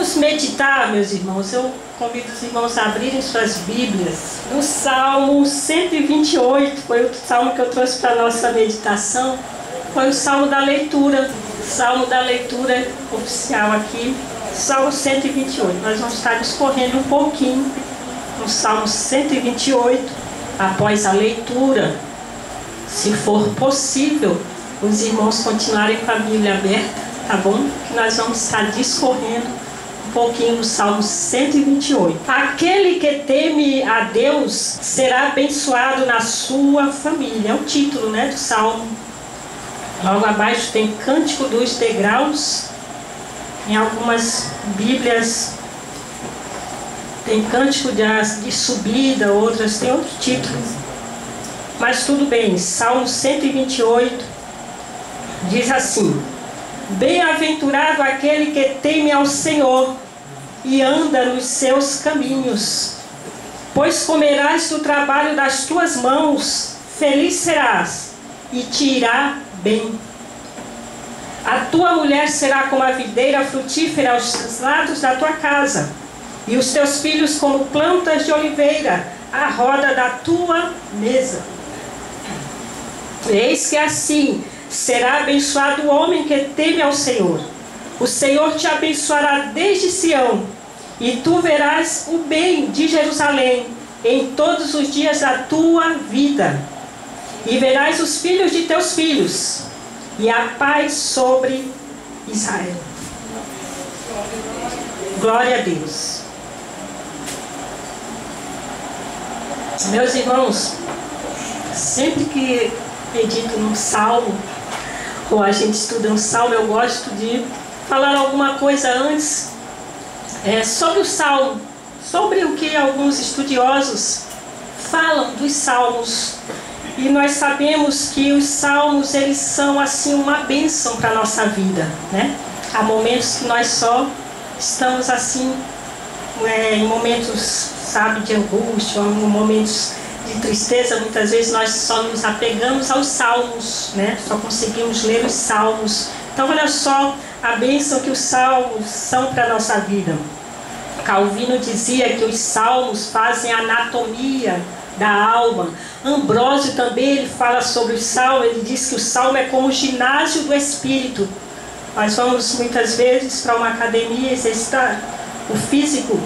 vamos meditar, meus irmãos. Eu convido os irmãos a abrirem suas Bíblias. No Salmo 128, foi o salmo que eu trouxe para a nossa meditação. Foi o salmo da leitura. Salmo da leitura oficial aqui. Salmo 128. Nós vamos estar discorrendo um pouquinho no Salmo 128, após a leitura. Se for possível, os irmãos continuarem com a Bíblia aberta, tá bom? Que nós vamos estar discorrendo um pouquinho do Salmo 128. Aquele que teme a Deus será abençoado na sua família. É o título, né, do Salmo. Logo abaixo tem Cântico dos Degraus. Em algumas Bíblias tem Cântico de Subida, outras tem outro título. Mas tudo bem, Salmo 128 diz assim: Bem-aventurado aquele que teme ao Senhor e anda nos seus caminhos, pois comerás do trabalho das tuas mãos, feliz serás e te irá bem. A tua mulher será como a videira frutífera aos lados da tua casa, e os teus filhos como plantas de oliveira à roda da tua mesa. Eis que assim será abençoado o homem que teme ao Senhor. O Senhor te abençoará desde Sião, e tu verás o bem de Jerusalém em todos os dias da tua vida. E verás os filhos de teus filhos, e a paz sobre Israel. Glória a Deus. Meus irmãos, sempre que medito num salmo, ou a gente estuda um salmo, eu gosto de falar alguma coisa antes sobre o salmo, sobre o que alguns estudiosos falam dos salmos. E nós sabemos que os salmos, eles são assim uma bênção para a nossa vida, né? Há momentos que nós só estamos assim, em momentos, sabe, de angústia, em momentos de tristeza. Muitas vezes nós só nos apegamos aos salmos, né? Só conseguimos ler os salmos. Então olha só a bênção que os salmos são para a nossa vida. Calvino dizia que os salmos fazem a anatomia da alma. Ambrósio também, ele fala sobre o salmo. Ele diz que o salmo é como o ginásio do espírito. Nós vamos muitas vezes para uma academia exercitar o físico.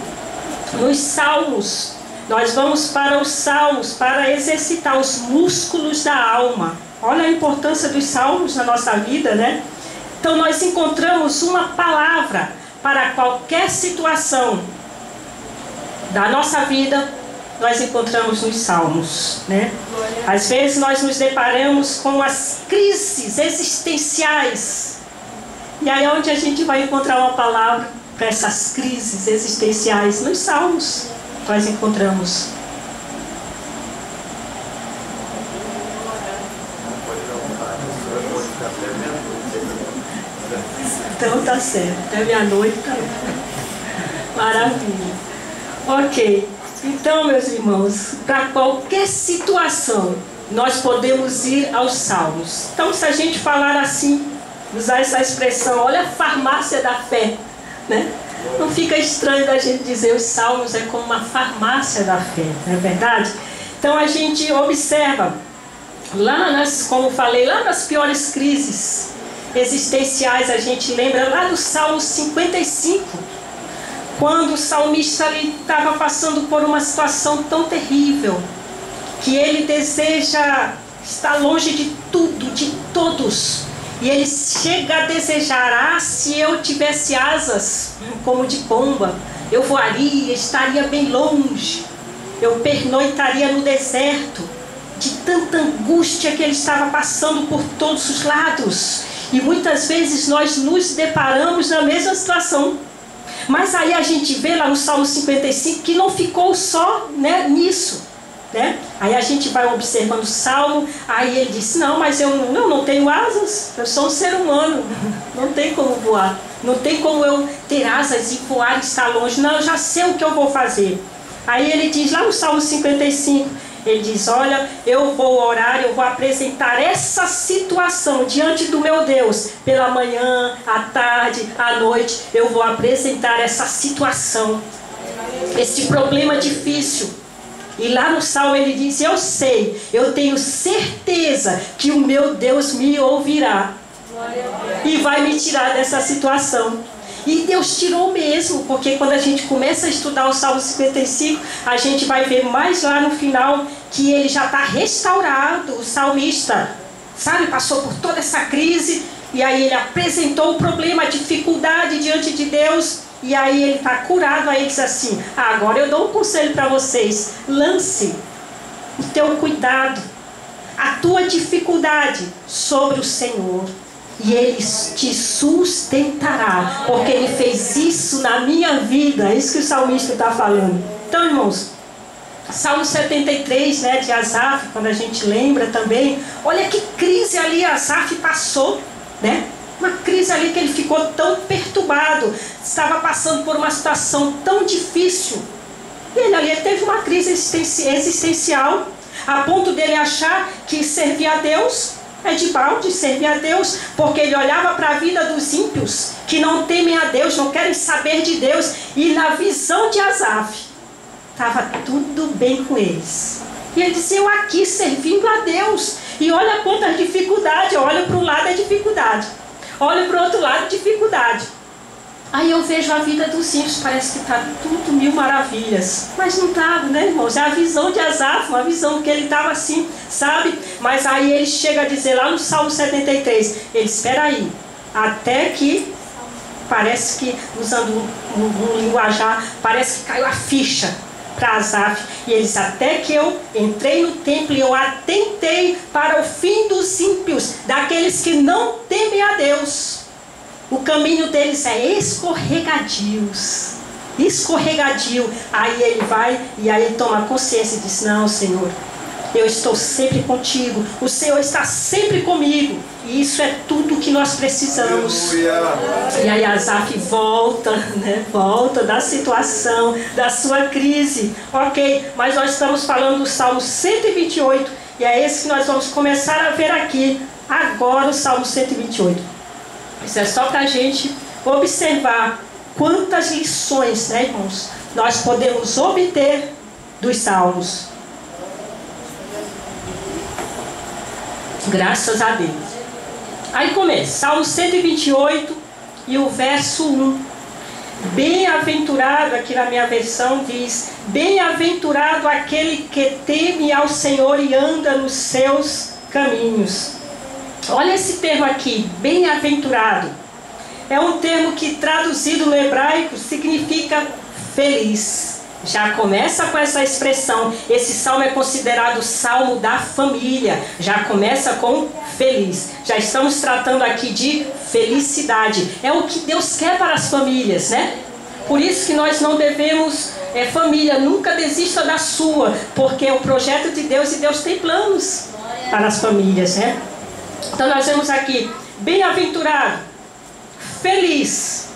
Nos salmos, nós vamos para os salmos para exercitar os músculos da alma. Olha a importância dos salmos na nossa vida, né? Então nós encontramos uma palavra para qualquer situação da nossa vida. Nós encontramos nos salmos, né? Às vezes nós nos deparamos com as crises existenciais. E aí onde a gente vai encontrar uma palavra para essas crises existenciais? Nos salmos nós encontramos. Então tá certo, até meia-noite tá maravilha. Ok. Então, meus irmãos, para qualquer situação, nós podemos ir aos salmos. Então, se a gente falar assim, usar essa expressão, olha a farmácia da fé, né? Não fica estranho da gente dizer os salmos é como uma farmácia da fé, não é verdade? Então, a gente observa, como falei, lá nas piores crises existenciais, a gente lembra lá do Salmo 55, quando o salmista estava passando por uma situação tão terrível, que ele deseja estar longe de tudo, de todos. E ele chega a desejar: se eu tivesse asas como de pomba, eu voaria, estaria bem longe, eu pernoitaria no deserto, de tanta angústia que ele estava passando por todos os lados. E muitas vezes nós nos deparamos na mesma situação. Mas aí a gente vê lá no Salmo 55 que não ficou só, né, nisso, né? Aí a gente vai observando o Salmo, aí ele diz: não, mas eu não tenho asas, eu sou um ser humano, não tem como voar, não tem como eu ter asas e voar e estar longe, não, eu já sei o que eu vou fazer. Aí ele diz lá no Salmo 55, ele diz: olha, eu vou orar, eu vou apresentar essa situação diante do meu Deus, pela manhã, à tarde, à noite, eu vou apresentar essa situação, esse problema difícil. E lá no Salmo ele diz: eu sei, eu tenho certeza que o meu Deus me ouvirá e vai me tirar dessa situação. E Deus tirou mesmo, porque quando a gente começa a estudar o Salmo 55, a gente vai ver mais lá no final que ele já está restaurado, o salmista, sabe, passou por toda essa crise, e aí ele apresentou o problema, a dificuldade diante de Deus, e aí ele está curado. Aí ele diz assim: agora eu dou um conselho para vocês, lance o teu cuidado, a tua dificuldade sobre o Senhor, e Ele te sustentará, porque Ele fez isso na minha vida. É isso que o salmista está falando. Então, irmãos, Salmo 73, né, de Asaf, quando a gente lembra também, olha que crise ali Asaf passou, né? Uma crise ali que ele ficou tão perturbado, estava passando por uma situação tão difícil. Ele ali teve uma crise existencial, a ponto dele achar que servir a Deus é de balde, servir a Deus, porque ele olhava para a vida dos ímpios, que não temem a Deus, não querem saber de Deus, e na visão de Asaf, estava tudo bem com eles. E ele disse: eu aqui servindo a Deus, e olha quantas dificuldades, eu olho para um lado é dificuldade, olho para o outro lado dificuldade. Aí eu vejo a vida dos ímpios, parece que está tudo mil maravilhas. Mas não estava, né, irmãos? É a visão de Asaf, uma visão que ele estava assim, sabe? Mas aí ele chega a dizer lá no Salmo 73, ele: espera aí, até que, parece que, usando um linguajar, parece que caiu a ficha para Asaf. E ele diz: até que eu entrei no templo e eu atentei para o fim dos ímpios, daqueles que não temem a Deus. O caminho deles é escorregadios. Escorregadio. Aí ele vai e aí ele toma consciência e diz: não, Senhor, eu estou sempre contigo. O Senhor está sempre comigo. E isso é tudo que nós precisamos. Aleluia. E aí Asaf volta, né? Volta da situação, da sua crise. Ok, mas nós estamos falando do Salmo 128. E é esse que nós vamos começar a ver aqui. Agora o Salmo 128. Isso é só para a gente observar quantas lições, né, irmãos, nós podemos obter dos Salmos. Graças a Deus. Aí começa, Salmo 128 e o verso 1. Bem-aventurado, aqui na minha versão diz: bem-aventurado aquele que teme ao Senhor e anda nos seus caminhos. Olha esse termo aqui, bem-aventurado. É um termo que, traduzido no hebraico, significa feliz. Já começa com essa expressão. Esse salmo é considerado o salmo da família. Já começa com feliz. Já estamos tratando aqui de felicidade. É o que Deus quer para as famílias, né? Por isso que nós não devemos, família, nunca desista da sua, porque é o projeto de Deus e Deus tem planos para as famílias, né? Então nós vemos aqui, bem-aventurado, feliz.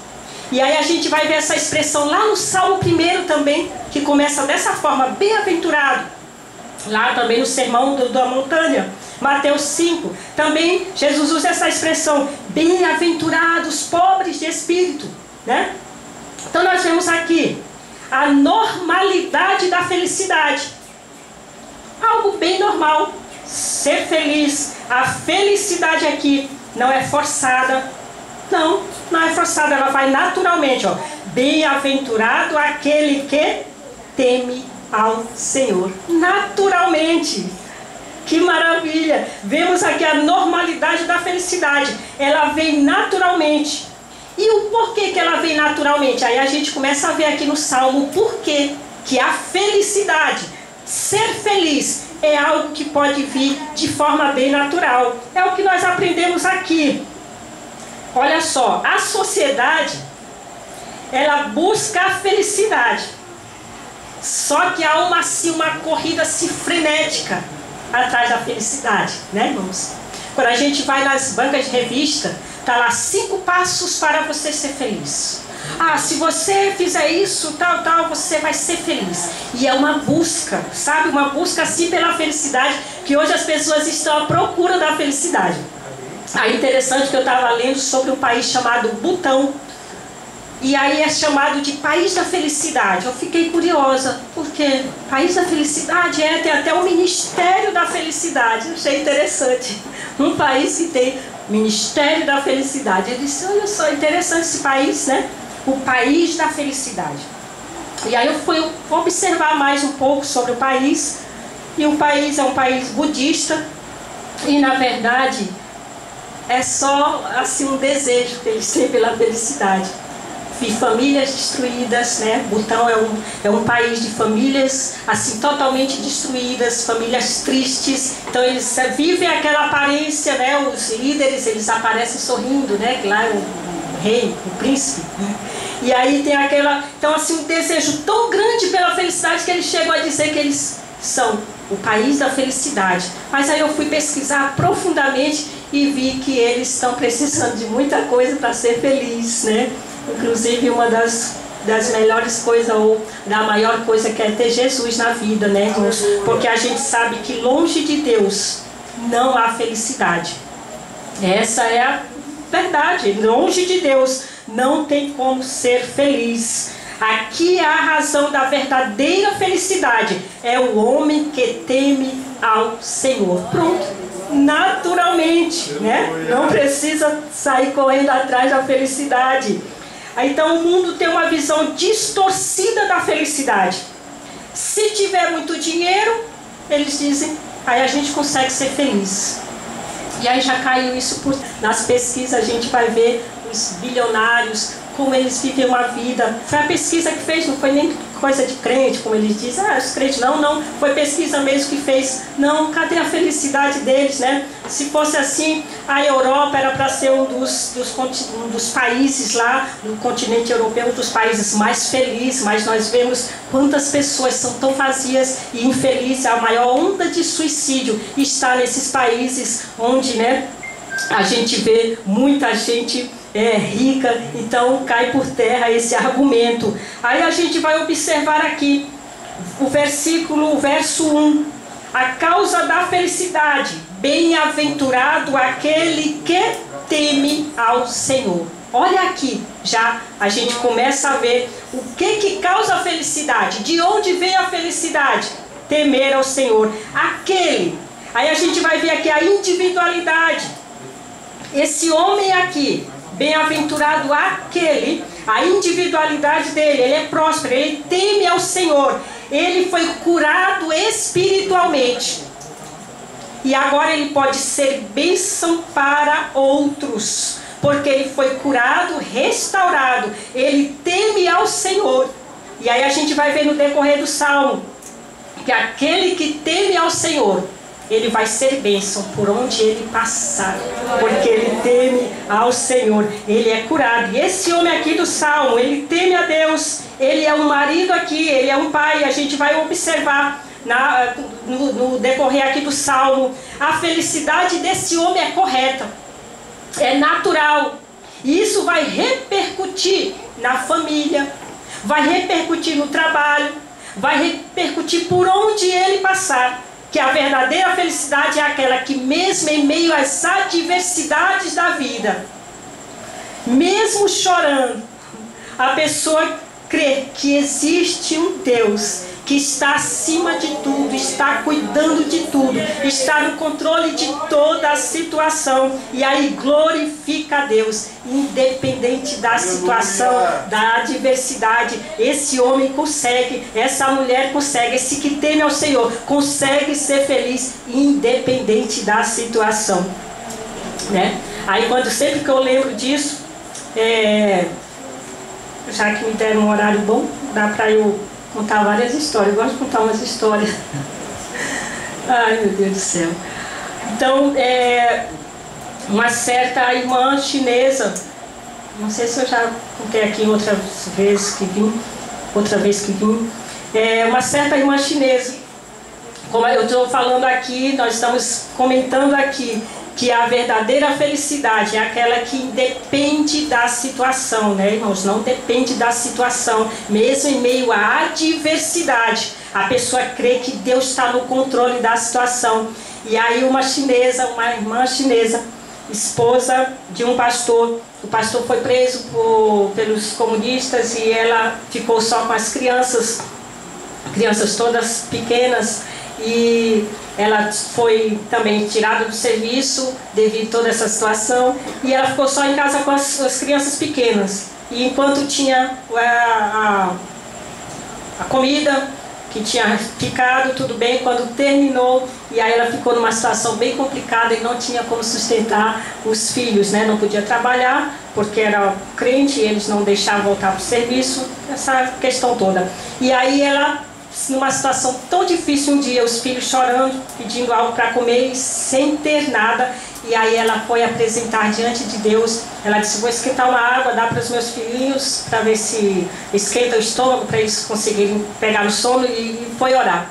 E aí a gente vai ver essa expressão lá no Salmo 1 também, que começa dessa forma, bem-aventurado. Lá também no Sermão da Montanha, Mateus 5, também Jesus usa essa expressão, bem-aventurados, pobres de espírito, né? Então nós vemos aqui a normalidade da felicidade. Algo bem normal. Ser feliz. A felicidade aqui não é forçada. Não é forçada, ela vai naturalmente, ó. Bem-aventurado aquele que teme ao Senhor. Naturalmente. Que maravilha. Vemos aqui a normalidade da felicidade. Ela vem naturalmente. E o porquê que ela vem naturalmente? Aí a gente começa a ver aqui no Salmo o porquê que a felicidade, ser feliz, é algo que pode vir de forma bem natural. É o que nós aprendemos aqui. Olha só, a sociedade, ela busca a felicidade. Só que há uma corrida frenética atrás da felicidade, né, irmãos? Quando a gente vai nas bancas de revista, tá lá 5 passos para você ser feliz. Ah, se você fizer isso, tal, você vai ser feliz. E é uma busca, sabe? Uma busca assim pela felicidade, que hoje as pessoas estão à procura da felicidade. Aí interessante que eu estava lendo sobre um país chamado Butão. E aí é chamado de País da Felicidade. Eu fiquei curiosa, porque País da Felicidade tem até o Ministério da Felicidade. Eu achei interessante. Um país que tem Ministério da Felicidade. Eu disse, olha só, interessante esse país, né? O País da Felicidade. E aí eu fui observar mais um pouco sobre o país. E o país é um país budista. E na verdade é só assim um desejo que eles têm pela felicidade. E famílias destruídas, né? Butão é um país de famílias assim totalmente destruídas, famílias tristes. Então eles vivem aquela aparência, né? Os líderes, eles aparecem sorrindo, né? Claro, o rei, o príncipe, né? E aí tem então assim um desejo tão grande pela felicidade que eles chegam a dizer que eles são o país da felicidade. Mas aí eu fui pesquisar profundamente e vi que eles estão precisando de muita coisa para ser feliz, né? Inclusive uma das melhores coisas, ou da maior coisa, que é ter Jesus na vida, né? Porque a gente sabe que longe de Deus não há felicidade. Essa é a verdade. Longe de Deus não tem como ser feliz. Aqui a razão da verdadeira felicidade é o homem que teme ao Senhor. Pronto. Naturalmente, né? Não precisa sair correndo atrás da felicidade. Então o mundo tem uma visão distorcida da felicidade. Se tiver muito dinheiro, eles dizem, aí a gente consegue ser feliz. E aí já caiu isso nas pesquisas, a gente vai ver os bilionários, como eles vivem uma vida. Foi a pesquisa que fez, não foi nem coisa de crente, como eles dizem, os crentes não, foi pesquisa mesmo que fez. Não, cadê a felicidade deles, né? Se fosse assim, a Europa era para ser um dos países lá, no continente europeu, um dos países mais felizes, mas nós vemos quantas pessoas são tão vazias e infelizes. A maior onda de suicídio está nesses países onde, né, a gente vê muita gente rica, então cai por terra esse argumento. Aí a gente vai observar aqui o verso 1. A causa da felicidade, bem-aventurado aquele que teme ao Senhor. Olha aqui, já a gente começa a ver o que causa a felicidade. De onde vem a felicidade? Temer ao Senhor. Aquele. Aí a gente vai ver aqui a individualidade. Esse homem aqui, bem-aventurado aquele, a individualidade dele, ele é próspero, ele teme ao Senhor, ele foi curado espiritualmente. E agora ele pode ser bênção para outros, porque ele foi curado, restaurado, ele teme ao Senhor. E aí a gente vai ver no decorrer do Salmo, que aquele que teme ao Senhor, ele vai ser bênção por onde ele passar, porque ele teme ao Senhor, ele é curado. E esse homem aqui do Salmo, ele teme a Deus, ele é um marido aqui, ele é um pai. A gente vai observar no decorrer aqui do Salmo, a felicidade desse homem é correta, é natural, e isso vai repercutir na família, vai repercutir no trabalho, vai repercutir por onde ele passar. Que a verdadeira felicidade é aquela que, mesmo em meio às adversidades da vida, mesmo chorando, a pessoa crê que existe um Deus que está acima de tudo, está cuidando de tudo, está no controle de toda a situação, e aí glorifica a Deus, independente da situação, da adversidade. Esse homem consegue, essa mulher consegue, esse que teme ao Senhor consegue ser feliz, independente da situação, né? Aí sempre que eu lembro disso, já que me deram um horário bom, dá para eu contar várias histórias. Eu gosto de contar umas histórias. Ai, meu Deus do céu. Então, uma certa irmã chinesa, não sei se eu já contei aqui outra vez que vim, uma certa irmã chinesa, como eu estou falando aqui, nós estamos comentando aqui, que a verdadeira felicidade é aquela que depende da situação, né, irmãos? Não depende da situação, mesmo em meio à adversidade. A pessoa crê que Deus está no controle da situação. E aí uma irmã chinesa, esposa de um pastor, o pastor foi preso pelos comunistas e ela ficou só com as crianças todas pequenas, e ela foi também tirada do serviço devido a toda essa situação, e ela ficou só em casa com as crianças pequenas. E enquanto tinha a comida que tinha ficado, tudo bem, quando terminou, e aí ela ficou numa situação bem complicada e não tinha como sustentar os filhos, né? Não podia trabalhar porque era crente e eles não deixavam voltar para o serviço, essa questão toda. E aí ela, numa situação tão difícil, um dia os filhos chorando, pedindo algo para comer sem ter nada, e aí ela foi apresentar diante de Deus. Ela disse: vou esquentar uma água, dar para os meus filhinhos para ver se esquenta o estômago, para eles conseguirem pegar no sono, e foi orar.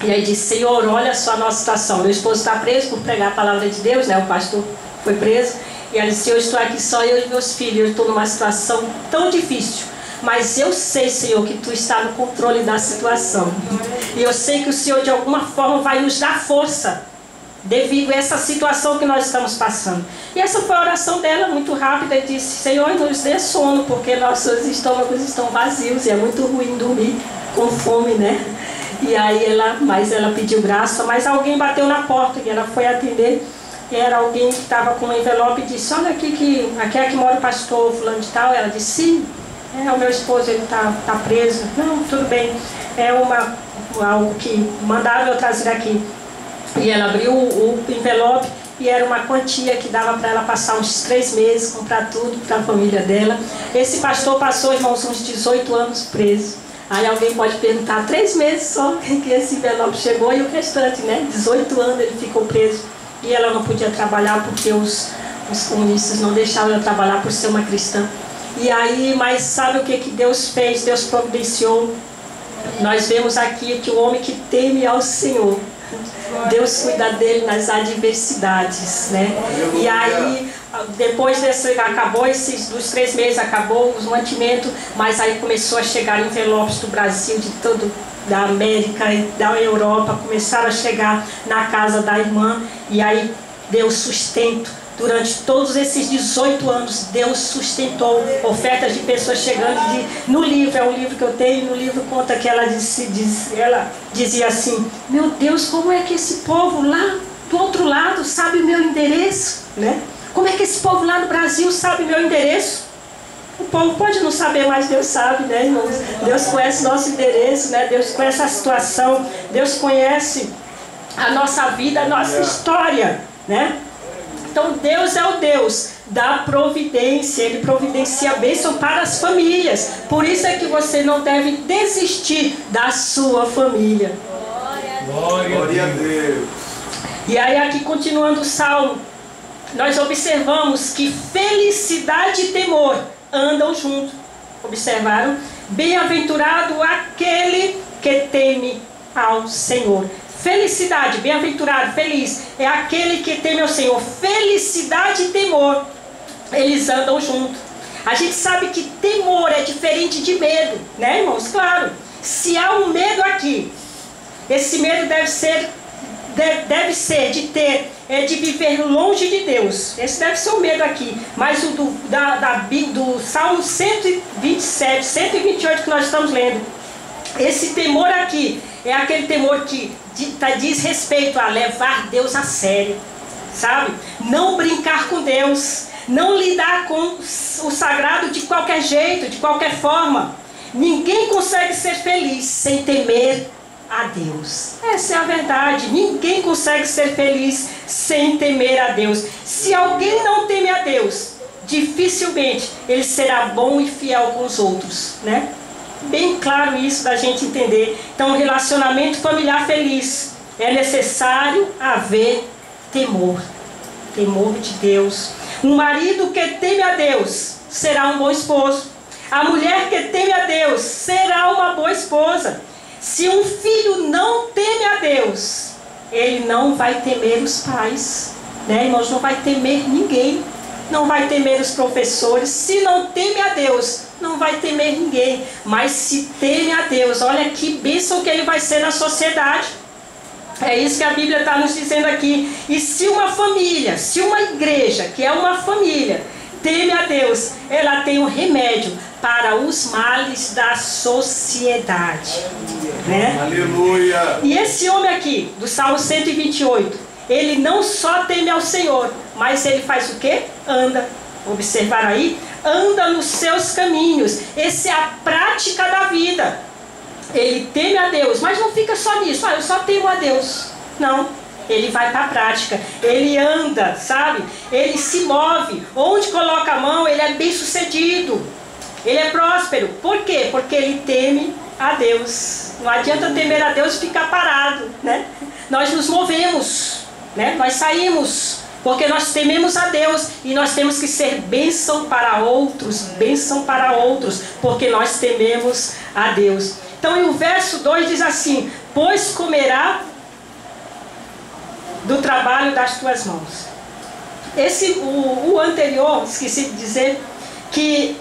E aí disse: Senhor, olha só a nossa situação, meu esposo está preso por pregar a palavra de Deus, né? O pastor foi preso, e ela disse: eu estou aqui só eu e meus filhos, eu estou numa situação tão difícil, mas eu sei, Senhor, que Tu está no controle da situação. E eu sei que o Senhor, de alguma forma, vai nos dar força devido a essa situação que nós estamos passando. E essa foi a oração dela, muito rápida, e disse: Senhor, nos dê sono, porque nossos estômagos estão vazios e é muito ruim dormir com fome, né? E aí ela pediu graça, mas alguém bateu na porta e ela foi atender. E era alguém que estava com um envelope e disse: olha aqui, aqui é que mora o pastor fulano de tal. Ela disse: sim. O meu esposo, ele tá preso. Não, tudo bem, é algo que mandaram eu trazer aqui. E ela abriu o envelope e era uma quantia que dava para ela passar uns 3 meses, comprar tudo para a família dela. Esse pastor passou, irmãos, uns 18 anos preso. Aí alguém pode perguntar: 3 meses só que esse envelope chegou, e o restante, né? 18 anos ele ficou preso. E ela não podia trabalhar porque os comunistas não deixavam ela trabalhar por ser uma cristã. E aí, mas sabe o que Deus fez? Deus providenciou. Nós vemos aqui que o homem que teme ao Senhor, Deus cuida dele nas adversidades, né? E aí, depois acabou dos 3 meses, acabou os mantimentos, mas aí começou a chegar envelopes do Brasil, da América e da Europa, começaram a chegar na casa da irmã, e aí deu sustento. Durante todos esses 18 anos, Deus sustentou ofertas de pessoas chegando. No livro, é um livro que eu tenho, no livro conta que ela dizia assim: meu Deus, como é que esse povo lá do outro lado sabe o meu endereço, né? Como é que esse povo lá no Brasil sabe o meu endereço? O povo pode não saber, mas Deus sabe, né, irmãos? Deus conhece nosso endereço, né? Deus conhece a situação, Deus conhece a nossa vida, a nossa história, né? Então Deus é o Deus da providência, Ele providencia a bênção para as famílias. Por isso é que você não deve desistir da sua família. Glória a Deus. E aí aqui, continuando o Salmo, nós observamos que felicidade e temor andam juntos. Observaram? Bem-aventurado aquele que teme ao Senhor. Felicidade, bem-aventurado, feliz, é aquele que teme ao Senhor. Felicidade e temor, eles andam juntos. A gente sabe que temor é diferente de medo, né, irmãos? Claro, se há um medo aqui, esse medo deve ser de viver longe de Deus. Esse deve ser o medo aqui. Mas o do Salmo 127, 128 que nós estamos lendo, esse temor aqui é aquele temor que diz respeito a levar Deus a sério, sabe? Não brincar com Deus, não lidar com o sagrado de qualquer jeito, de qualquer forma. Ninguém consegue ser feliz sem temer a Deus. Essa é a verdade. Ninguém consegue ser feliz sem temer a Deus. Se alguém não teme a Deus, dificilmente ele será bom e fiel com os outros, né? Bem claro isso da gente entender. Então, um relacionamento familiar feliz, é necessário haver temor. Temor de Deus. Um marido que teme a Deus será um bom esposo. A mulher que teme a Deus será uma boa esposa. Se um filho não teme a Deus, ele não vai temer os pais, né, irmãos? Não vai temer ninguém, não vai temer os professores. Se não teme a Deus, não vai temer ninguém. Mas se teme a Deus, olha que bênção que ele vai ser na sociedade. É isso que a Bíblia está nos dizendo aqui. E se uma família, se uma igreja, que é uma família, teme a Deus, ela tem um remédio para os males da sociedade, né? Aleluia! E esse homem aqui, do Salmo 128, ele não só teme ao Senhor, mas ele faz o quê? Anda, observaram aí? Anda nos seus caminhos. Essa é a prática da vida. Ele teme a Deus, mas não fica só nisso. Eu só temo a Deus. Não, ele vai para a prática. Ele anda, sabe? Ele se move. Onde coloca a mão, ele é bem sucedido. Ele é próspero. Por quê? Porque ele teme a Deus. Não adianta temer a Deus e ficar parado, né? Nós nos movemos, né? Nós saímos, porque nós tememos a Deus. E nós temos que ser bênção para outros, porque nós tememos a Deus. Então, em o verso 2 diz assim: pois comerá do trabalho das tuas mãos. O anterior, esqueci de dizer, que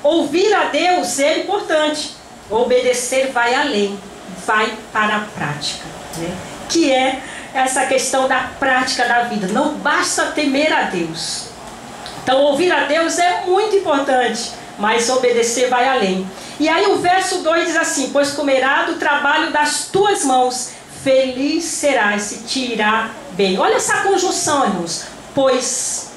ouvir a Deus é importante. Obedecer vai além, vai para a prática, né? Que é essa questão da prática da vida. Não basta temer a Deus. Então, ouvir a Deus é muito importante, mas obedecer vai além. E aí o verso 2 diz assim: pois comerá do trabalho das tuas mãos, feliz serás se te irá bem. Olha essa conjunção, irmãos. Pois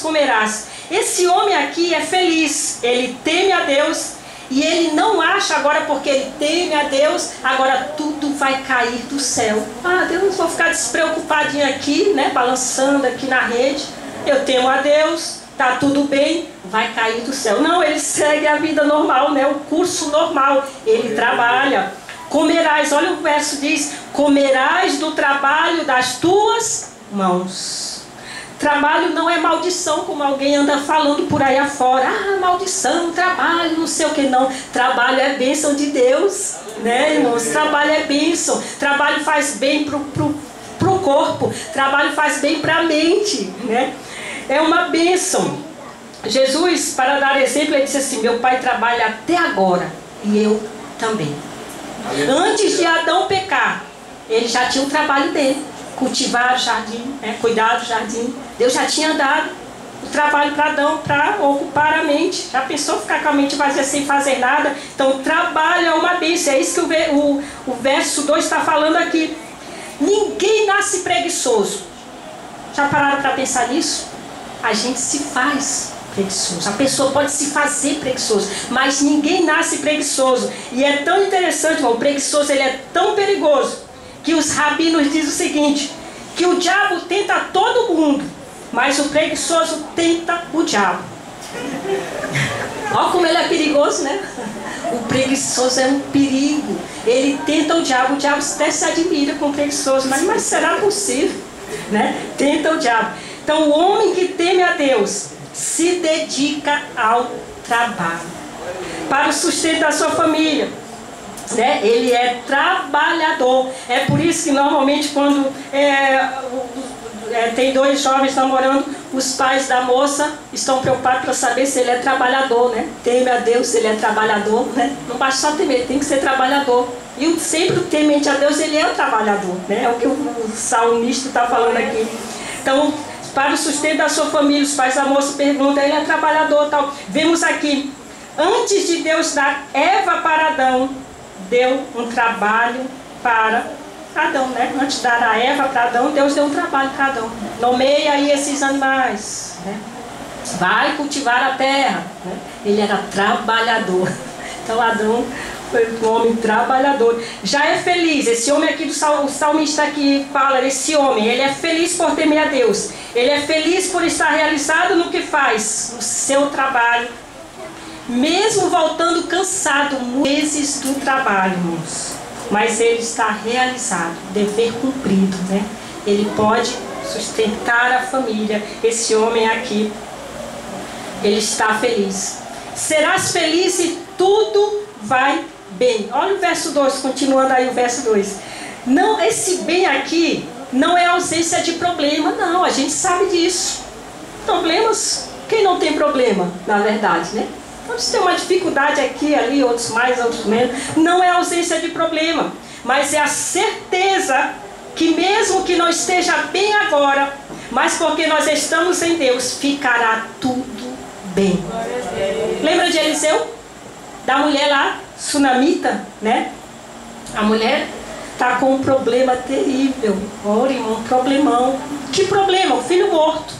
comerás. Esse homem aqui é feliz, ele teme a Deus, e ele não acha agora, porque ele teme a Deus, agora tudo vai cair do céu. Deus, vou ficar despreocupadinho aqui, né, balançando aqui na rede. Eu temo a Deus, tá tudo bem, vai cair do céu. Não, ele segue a vida normal, né? O curso normal. Ele trabalha. Comerás, olha o verso diz: comerás do trabalho das tuas mãos. Trabalho não é maldição, como alguém anda falando por aí afora. Maldição, trabalho, não sei o que não. Trabalho é bênção de Deus, né, irmãos? Trabalho é bênção. Trabalho faz bem pro corpo. Trabalho faz bem para a mente, né? É uma bênção. Jesus, para dar exemplo, ele disse assim: meu pai trabalha até agora e eu também. Antes de Adão pecar, ele já tinha o trabalho dele. Cultivar o jardim, cuidar do jardim. Deus já tinha dado o trabalho para Adão, para ocupar a mente. Já pensou ficar com a mente vazia sem fazer nada? Então o trabalho é uma bênção. É isso que o verso 2 está falando aqui. Ninguém nasce preguiçoso. Já pararam para pensar nisso? A gente se faz preguiçoso. A pessoa pode se fazer preguiçoso, mas ninguém nasce preguiçoso. E é tão interessante, irmão, o preguiçoso ele é tão perigoso, que os rabinos dizem o seguinte: que o diabo tenta todo mundo, mas o preguiçoso tenta o diabo. Olha como ele é perigoso, né? O preguiçoso é um perigo. Ele tenta o diabo até se admira com o preguiçoso. Mas será possível, né? Tenta o diabo. Então o homem que teme a Deus se dedica ao trabalho, para o sustento da sua família, né? Ele é trabalhador. É por isso que normalmente quando tem dois jovens namorando, os pais da moça estão preocupados para saber se ele é trabalhador, né? Teme a Deus, se ele é trabalhador, né? Não basta só temer, tem que ser trabalhador. E sempre o temente a Deus, ele é o trabalhador, né? É o que o salmista está falando aqui. Então, para o sustento da sua família, os pais da moça perguntam: ele é trabalhador, tal. Vemos aqui, antes de Deus dar Eva para Adão, deu um trabalho para Adão, né? Antes de dar a Eva para Adão, Deus deu um trabalho para Adão. Nomeia aí esses animais, né? Vai cultivar a terra, né? Ele era trabalhador. Então Adão foi um homem trabalhador. Já é feliz. Esse homem aqui, o salmista aqui fala, esse homem, ele é feliz por temer a Deus. Ele é feliz por estar realizado no que faz, no seu trabalho. Mesmo voltando cansado, vezes do trabalho, irmãos. Mas ele está realizado, dever cumprido, né? Ele pode sustentar a família. Esse homem aqui, ele está feliz. Serás feliz e tudo vai bem. Olha o verso 2, continuando aí o verso 2. Não, esse bem aqui não é ausência de problema, não, a gente sabe disso. Problemas, quem não tem problema, na verdade, né? Pode ter uma dificuldade aqui, ali, outros mais, outros menos. Não é ausência de problema, mas é a certeza que mesmo que não esteja bem agora, mas porque nós estamos em Deus, ficará tudo bem. Lembra de Eliseu? Da mulher lá, sunamita, né? A mulher está com um problema terrível. Olha, um problemão. Que problema? O filho morto.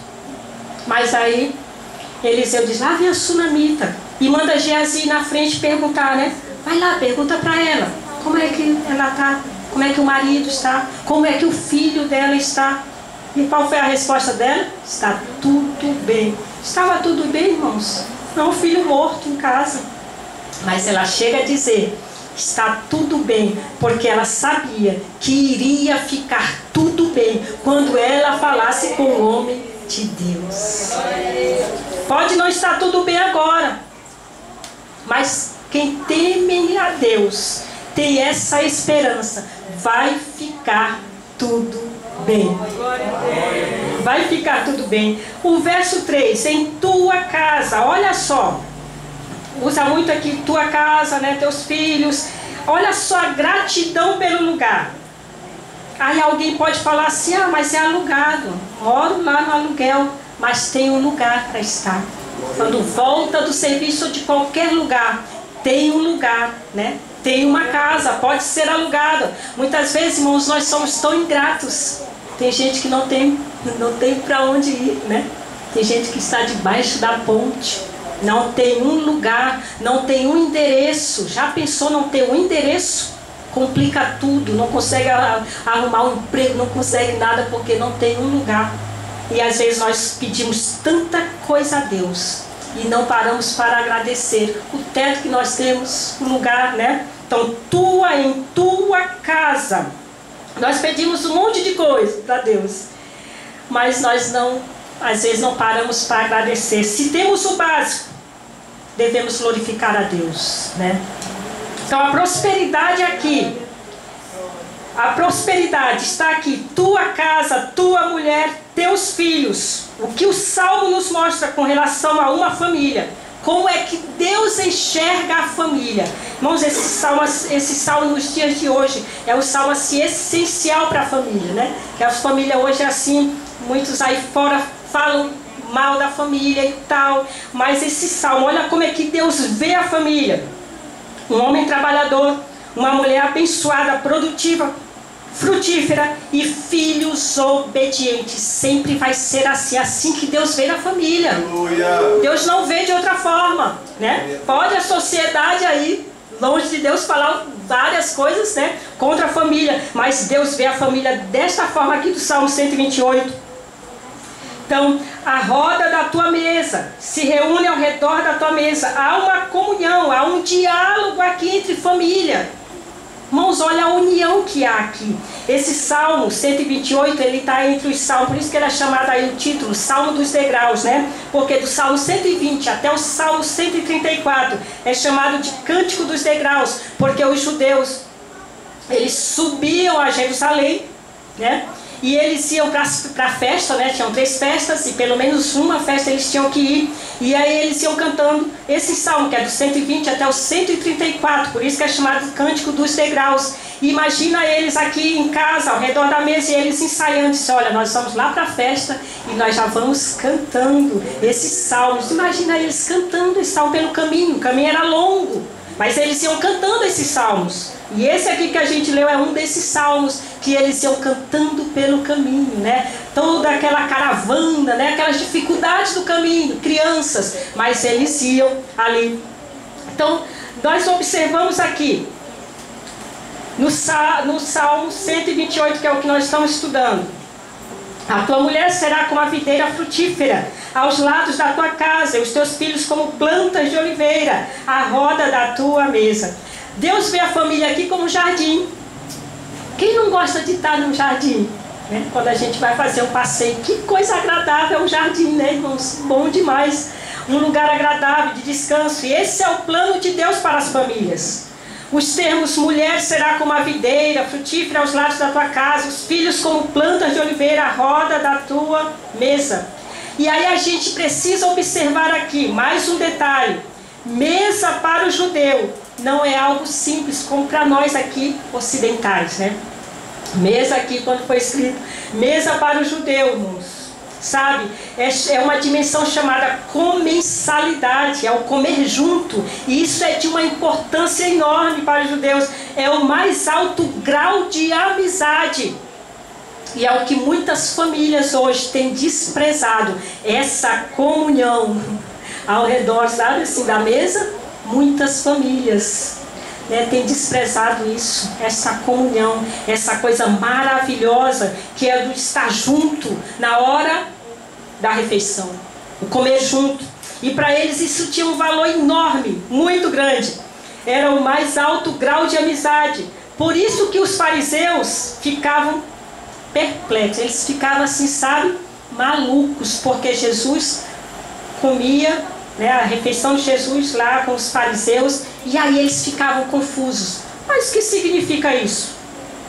Mas aí Eliseu diz, lá vem a sunamita. E manda Geazi na frente perguntar, né? Vai lá, pergunta para ela. Como é que ela está? Como é que o marido está? Como é que o filho dela está? E qual foi a resposta dela? Está tudo bem. Estava tudo bem, irmãos? Não, o filho morto em casa. Mas ela chega a dizer, está tudo bem, porque ela sabia que iria ficar tudo bem quando ela falasse com o homem de Deus. Pode não estar tudo bem agora, mas quem teme a Deus tem essa esperança, vai ficar tudo bem. Vai ficar tudo bem. O verso 3, em tua casa, olha só, usa muito aqui tua casa, né, teus filhos. Olha só a gratidão pelo lugar. Aí alguém pode falar assim, ah, mas é alugado. Moro lá no aluguel, mas tem um lugar para estar. Quando volta do serviço de qualquer lugar, tem um lugar, né? Tem uma casa, pode ser alugada. Muitas vezes, irmãos, nós somos tão ingratos. Tem gente que não tem para onde ir, né? Tem gente que está debaixo da ponte. Não tem um lugar, não tem um endereço. Já pensou não ter um endereço? Complica tudo, não consegue arrumar um emprego, não consegue nada porque não tem um lugar. E às vezes nós pedimos tanta coisa a Deus e não paramos para agradecer o teto que nós temos, o lugar, né? Então, em tua casa. Nós pedimos um monte de coisa para Deus, mas nós às vezes não paramos para agradecer. Se temos o básico, devemos glorificar a Deus, né? Então a prosperidade aqui, a prosperidade está aqui, tua casa, tua mulher, teus filhos. O que o Salmo nos mostra com relação a uma família, como é que Deus enxerga a família. Irmãos, esse salmo nos dias de hoje é um salmo assim, essencial para a família, né? Que a família hoje é assim, muitos aí fora falam mal da família e tal, mas esse salmo, olha como é que Deus vê a família. Um homem trabalhador, uma mulher abençoada, produtiva, frutífera e filhos obedientes. Sempre vai ser assim que Deus vê na família. Aleluia. Deus não vê de outra forma, né? Pode a sociedade aí, longe de Deus, falar várias coisas, né, contra a família, mas Deus vê a família desta forma aqui do Salmo 128. Então, a roda da tua mesa, se reúne ao redor da tua mesa. Há uma comunhão, há um diálogo aqui entre família. Irmãos, olha a união que há aqui. Esse Salmo 128, ele está entre os salmos, por isso que ele é chamado aí o título, Salmo dos Degraus, né? Porque do Salmo 120 até o Salmo 134 é chamado de Cântico dos Degraus, porque os judeus, eles subiam a Jerusalém, né? E eles iam para a festa, né? Tinham 3 festas e pelo menos uma festa eles tinham que ir. E aí eles iam cantando esse salmo, que é do 120 até o 134. Por isso que é chamado de Cântico dos Degraus. E imagina eles aqui em casa, ao redor da mesa, e eles ensaiando. Disse, olha, nós vamos lá para a festa e nós já vamos cantando esses salmos. Imagina eles cantando esse salmo pelo caminho. O caminho era longo, mas eles iam cantando esses salmos. E esse aqui que a gente leu é um desses salmos que eles iam cantando pelo caminho, né? Toda aquela caravana, né? Aquelas dificuldades do caminho, crianças, mas eles iam ali. Então, nós observamos aqui, no Salmo 128, que é o que nós estamos estudando. A tua mulher será como a videira frutífera aos lados da tua casa, e os teus filhos como plantas de oliveira, à roda da tua mesa. Deus vê a família aqui como jardim. Quem não gosta de estar num jardim? Né? Quando a gente vai fazer um passeio, que coisa agradável é um jardim, né, irmãos? Bom demais. Um lugar agradável de descanso. E esse é o plano de Deus para as famílias. Os termos mulher será como a videira, frutífera aos lados da tua casa, os filhos como plantas de oliveira à roda da tua mesa. E aí a gente precisa observar aqui mais um detalhe. Mesa para o judeu não é algo simples como para nós aqui ocidentais, né? Mesa aqui, quando foi escrito mesa para o judeu, irmãos, sabe? É uma dimensão chamada comensalidade, é o comer junto. E isso é de uma importância enorme para os judeus. É o mais alto grau de amizade. E é o que muitas famílias hoje têm desprezado, essa comunhão ao redor, sabe, assim, da mesa. Muitas famílias, né, têm desprezado isso, essa comunhão, essa coisa maravilhosa que é do estar junto na hora da refeição, o comer junto. E para eles isso tinha um valor enorme, muito grande. Era o mais alto grau de amizade. Por isso que os fariseus ficavam perplexos, eles ficavam assim, sabe, malucos, porque Jesus comia, né, a refeição de Jesus lá com os fariseus, e aí eles ficavam confusos. Mas o que significa isso?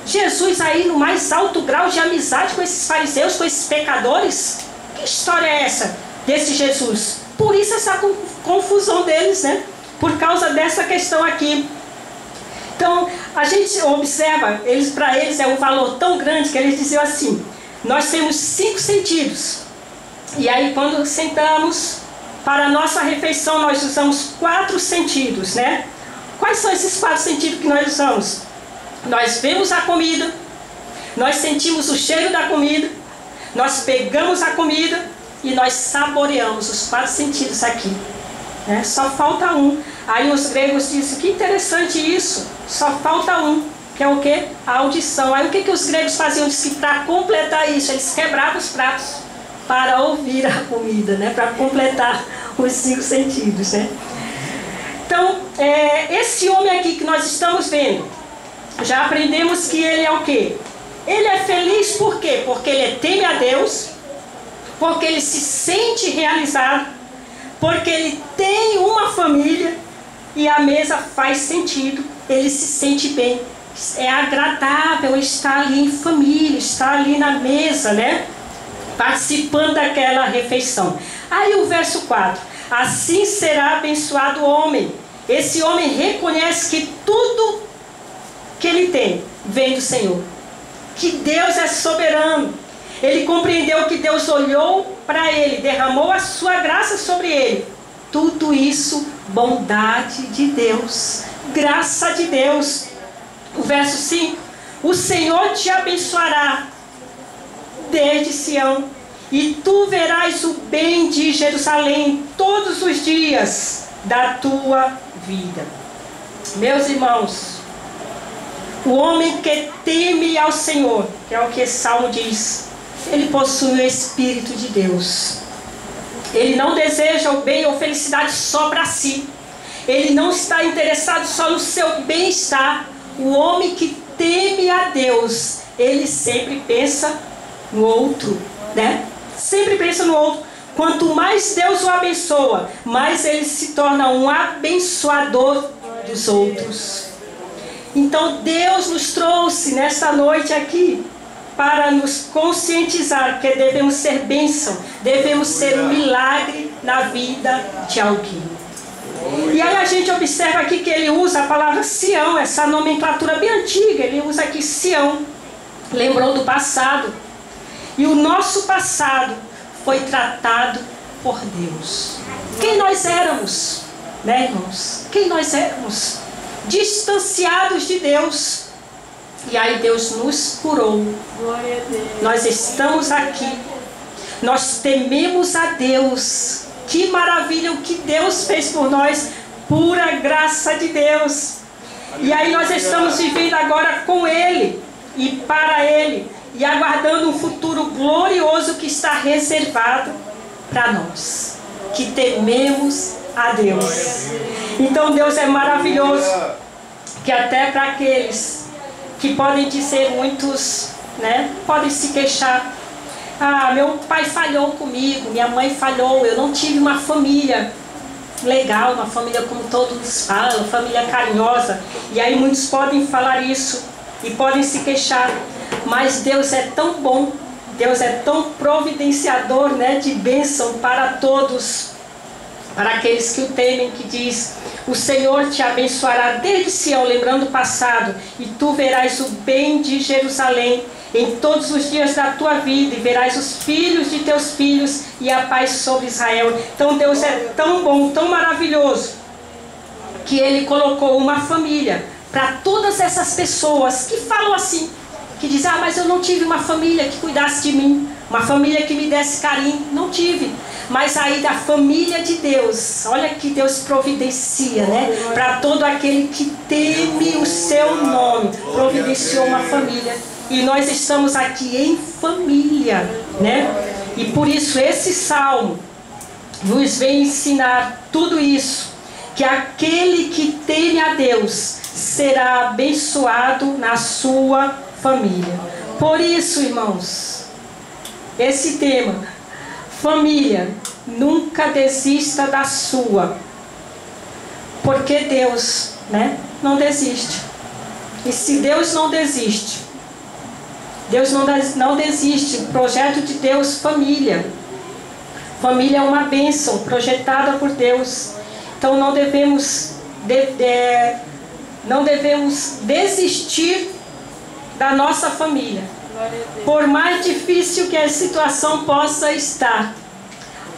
Jesus aí no mais alto grau de amizade com esses fariseus, com esses pecadores? Que história é essa desse Jesus? Por isso essa confusão deles, né? Por causa dessa questão aqui. Então, a gente observa, para eles é um valor tão grande que eles diziam assim: nós temos 5 sentidos. E aí, quando sentamos para a nossa refeição, nós usamos 4 sentidos, né? Quais são esses 4 sentidos que nós usamos? Nós vemos a comida, nós sentimos o cheiro da comida, nós pegamos a comida e nós saboreamos os 4 sentidos aqui. Né? Só falta um. Aí os gregos dizem, que interessante isso, só falta um, que é o quê? A audição. Aí o que os gregos faziam? Para completar isso, eles quebravam os pratos para ouvir a comida, né? Para completar os 5 sentidos, né? Então, esse homem aqui que nós estamos vendo, já aprendemos que ele é o quê? Ele é feliz por quê? Porque ele teme a Deus, porque ele se sente realizado, porque ele tem uma família e a mesa faz sentido, ele se sente bem. É agradável estar ali em família, estar ali na mesa, né? Participando daquela refeição. Aí o verso 4. Assim será abençoado o homem. Esse homem reconhece que tudo que ele tem vem do Senhor. Que Deus é soberano. Ele compreendeu que Deus olhou para ele, derramou a sua graça sobre ele. Tudo isso, bondade de Deus, graça de Deus. O verso 5. O Senhor te abençoará desde Sião, e tu verás o bem de Jerusalém todos os dias da tua vida. Meus irmãos, o homem que teme ao Senhor, que é o que esse salmo diz, ele possui o Espírito de Deus. Ele não deseja o bem ou felicidade só para si. Ele não está interessado só no seu bem-estar. O homem que teme a Deus, ele sempre pensa no outro, né? Sempre pensa no outro. Quanto mais Deus o abençoa, mais ele se torna um abençoador dos outros. Então Deus nos trouxe nesta noite aqui para nos conscientizar que devemos ser bênção, devemos ser um milagre na vida de alguém. E aí a gente observa aqui que ele usa a palavra Sião, essa nomenclatura bem antiga, ele usa aqui Sião, lembrou do passado. E o nosso passado foi tratado por Deus. Quem nós éramos, né, irmãos? Quem nós éramos? Distanciados de Deus. E aí Deus nos curou. Glória a Deus. Nós estamos aqui. Nós tememos a Deus. Que maravilha o que Deus fez por nós. Pura graça de Deus. E aí nós estamos vivendo agora com Ele e para Ele. E aguardando um futuro glorioso que está reservado para nós. Que tememos a Deus. Então Deus é maravilhoso. Que até para aqueles que podem dizer muitos, né, podem se queixar. Ah, meu pai falhou comigo, minha mãe falhou, eu não tive uma família legal, uma família como todos falam, família carinhosa. E aí muitos podem falar isso e podem se queixar. Mas Deus é tão bom, Deus é tão providenciador, né, de bênção para todos, para aqueles que o temem, que diz: o Senhor te abençoará desde Sião, lembrando o passado, e tu verás o bem de Jerusalém em todos os dias da tua vida, e verás os filhos de teus filhos e a paz sobre Israel. Então Deus é tão bom, tão maravilhoso, que Ele colocou uma família para todas essas pessoas que falam assim, que dizem: ah, mas eu não tive uma família que cuidasse de mim, uma família que me desse carinho. Não tive. Mas aí da família de Deus, olha que Deus providencia, né? Para todo aquele que teme o seu nome, providenciou uma família. E nós estamos aqui em família, né? E por isso esse salmo nos vem ensinar tudo isso, que aquele que teme a Deus será abençoado na sua família. Por isso, irmãos, esse tema, família, nunca desista da sua, porque Deus, né, não desiste. E se Deus não desiste, Deus não desiste. O projeto de Deus, família. Família é uma bênção projetada por Deus. Então não devemos desistir da nossa família. Por mais difícil que a situação possa estar,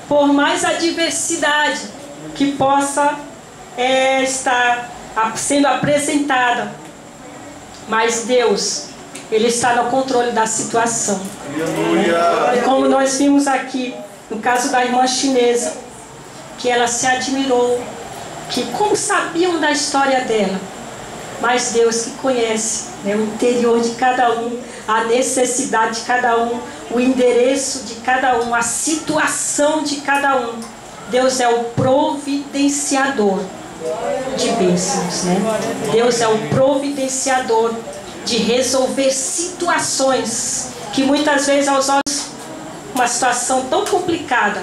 por mais adversidade que possa estar sendo apresentada, mas Deus, Ele está no controle da situação. E como nós vimos aqui, no caso da irmã chinesa, que ela se admirou, que como sabiam da história dela, mas Deus que conhece, né, o interior de cada um, a necessidade de cada um, o endereço de cada um, a situação de cada um. Deus é o providenciador de bênçãos, né? Deus é o providenciador de resolver situações que muitas vezes aos olhos uma situação tão complicada,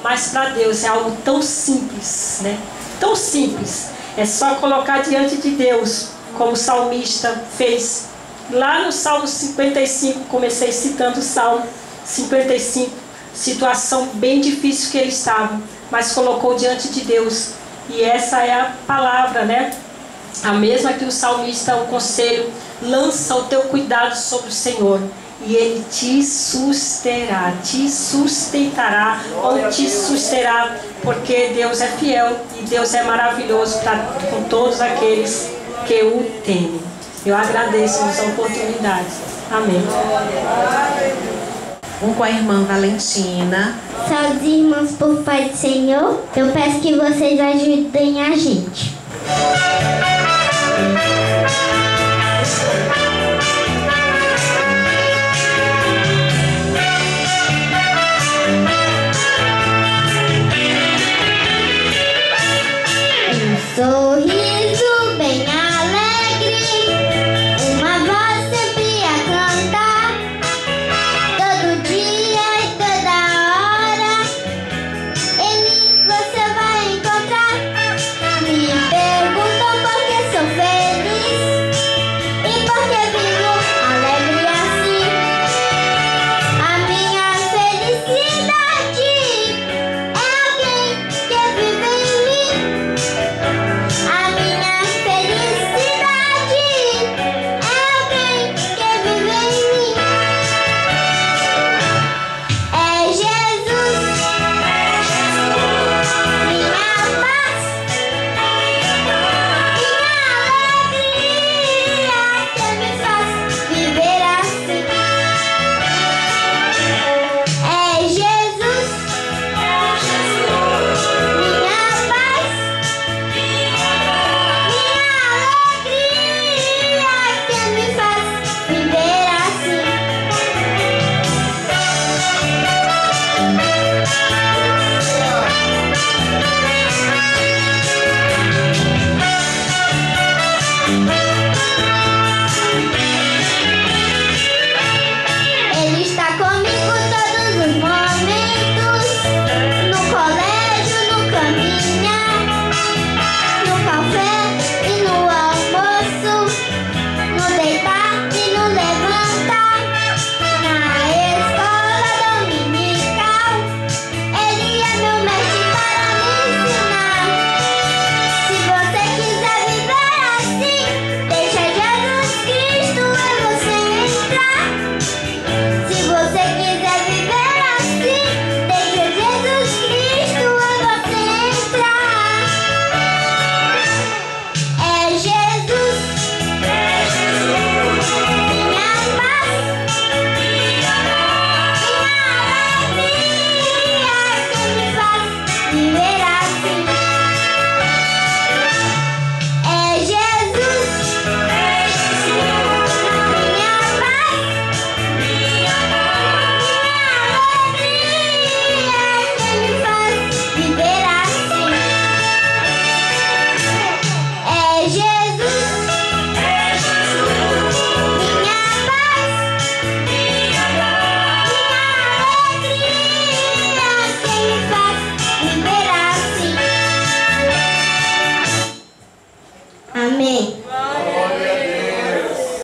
mas para Deus é algo tão simples, né? Tão simples. É só colocar diante de Deus, como o salmista fez lá no Salmo 55. Comecei citando o Salmo 55, situação bem difícil que ele estava, mas colocou diante de Deus. E essa é a palavra, né? A mesma que o salmista, o conselho: lança o teu cuidado sobre o Senhor, e Ele te susterá, te sustentará, ou te susterá, porque Deus é fiel e Deus é maravilhoso com todos aqueles que o temem. Eu agradeço essa oportunidade. Amém. Com a irmã Valentina. Salve, irmãos, por paz do Senhor. Eu peço que vocês ajudem a gente.